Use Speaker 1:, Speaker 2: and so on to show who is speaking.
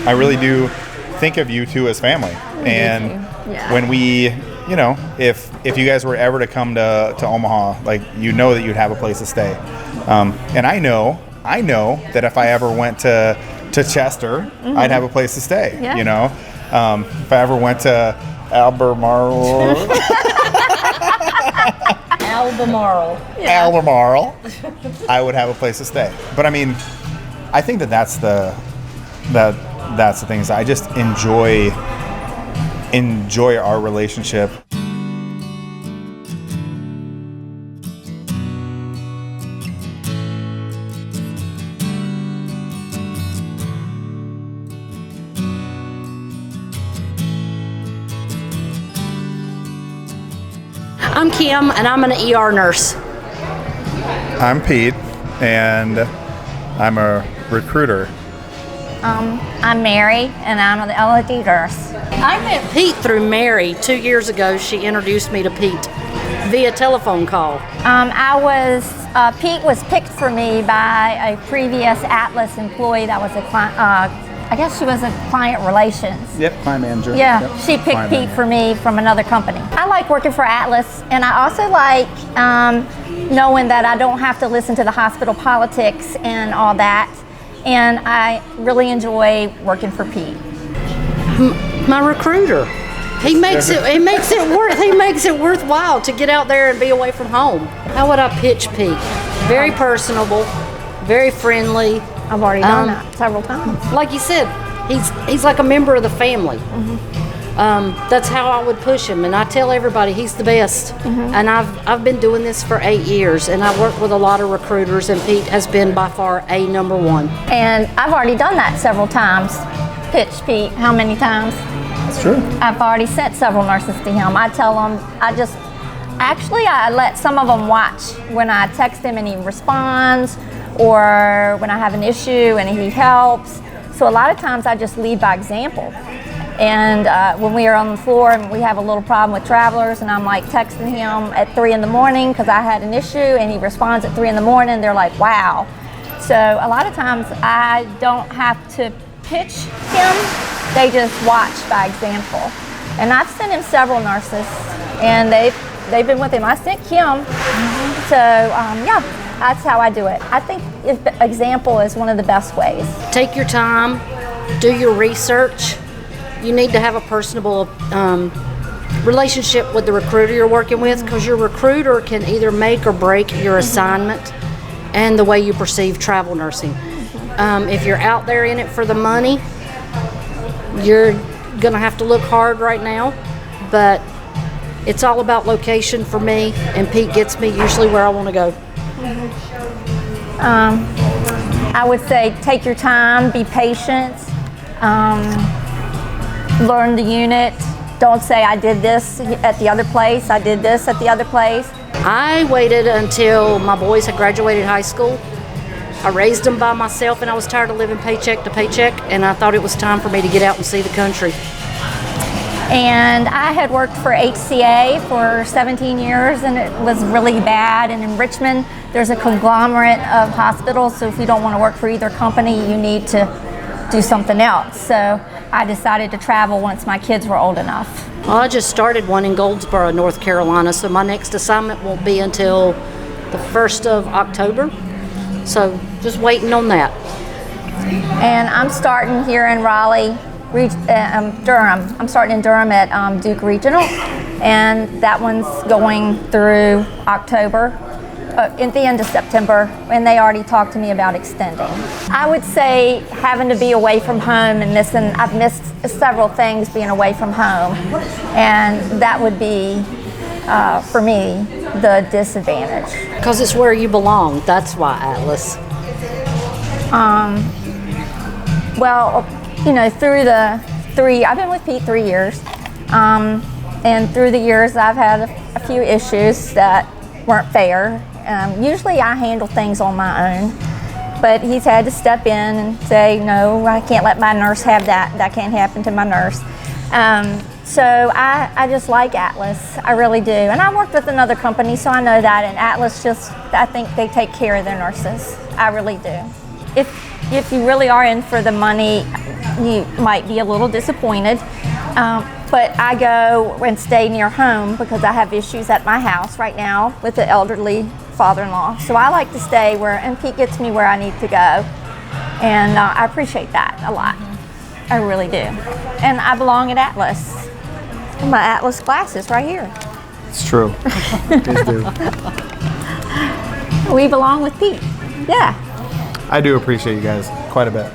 Speaker 1: I really do think of you two as family. And when we, you know, if you guys were ever to come to Omaha, like, you know that you'd have a place to stay. And I know that if I ever went to Chester, I'd have a place to stay. You know, if I ever went to Albemarle, I would have a place to stay. But I mean, I think that's the things I just enjoy our relationship.
Speaker 2: I'm Kim, and I'm an ER nurse.
Speaker 1: I'm Pete, and I'm a recruiter.
Speaker 3: I'm Mary, and I'm an LOD nurse.
Speaker 2: I met Pete through Mary 2 years ago. She introduced me to Pete via telephone call.
Speaker 3: Pete was picked for me by a previous Atlas employee that was a client. I guess she was a client relations.
Speaker 1: Yep, client manager.
Speaker 3: Yeah,
Speaker 1: yep.
Speaker 3: She picked Pete for me from another company. I like working for Atlas, and I also like knowing that I don't have to listen to the hospital politics and all that. And I really enjoy working for Pete.
Speaker 2: My recruiter. He makes it worthwhile to get out there and be away from home. How would I pitch Pete? Very personable, very friendly.
Speaker 3: I've already done that several times.
Speaker 2: Like you said, he's like a member of the family. That's how I would push him, and I tell everybody he's the best. And I've been doing this for 8 years, and I work with a lot of recruiters, and Pete has been by far a number one.
Speaker 3: And I've already done that several times. Pitch Pete, how many times?
Speaker 1: That's true.
Speaker 3: I've already sent several nurses to him. I tell them, I let some of them watch when I text him and he responds, or when I have an issue and he helps. So a lot of times I just lead by example. And when we are on the floor and we have a little problem with travelers, and I'm like texting him at 3 in the morning because I had an issue, and he responds at 3 in the morning, they're like, wow. So a lot of times I don't have to pitch him, they just watch by example. And I've sent him several nurses, and they've been with him. I sent Kim. So that's how I do it. I think example is one of the best ways.
Speaker 2: Take your time, do your research. You need to have a personable relationship with the recruiter you're working with, because your recruiter can either make or break your assignment and the way you perceive travel nursing. If you're out there in it for the money, you're gonna have to look hard right now, but it's all about location for me, and Pete gets me usually where I want to go.
Speaker 3: I would say take your time, be patient, learn the unit. Don't say I did this at the other place, I did this at the other place.
Speaker 2: I waited until my boys had graduated high school. I raised them by myself, and I was tired of living paycheck to paycheck, and I thought it was time for me to get out and see the country.
Speaker 3: And I had worked for HCA for 17 years, and it was really bad. And in Richmond, there's a conglomerate of hospitals, so if you don't want to work for either company, you need to do something else. So I decided to travel once my kids were old enough.
Speaker 2: Well, I just started one in Goldsboro, North Carolina, so my next assignment won't be until the 1st of October. So just waiting on that.
Speaker 3: And I'm starting here in Raleigh, Durham. I'm starting in Durham at Duke Regional, and that one's going through October, at the end of September, and they already talked to me about extending. I would say having to be away from home and I've missed several things being away from home, and that would be, for me, the disadvantage.
Speaker 2: Because it's where you belong, that's why, Atlas.
Speaker 3: Well, you know, I've been with Pete 3 years, and through the years I've had a few issues that weren't fair. Usually I handle things on my own, but he's had to step in and say, no, I can't let my nurse have that. That can't happen to my nurse. So I just like Atlas, I really do. And I worked with another company, so I know that, and Atlas I think they take care of their nurses. I really do. If you really are in for the money, you might be a little disappointed. But I go and stay near home because I have issues at my house right now with the elderly father-in-law. So I like to stay where, and Pete gets me where I need to go. And I appreciate that a lot. I really do. And I belong at Atlas. My Atlas glasses right here.
Speaker 1: It's true. Please do.
Speaker 3: We belong with Pete. Yeah.
Speaker 1: I do appreciate you guys quite a bit.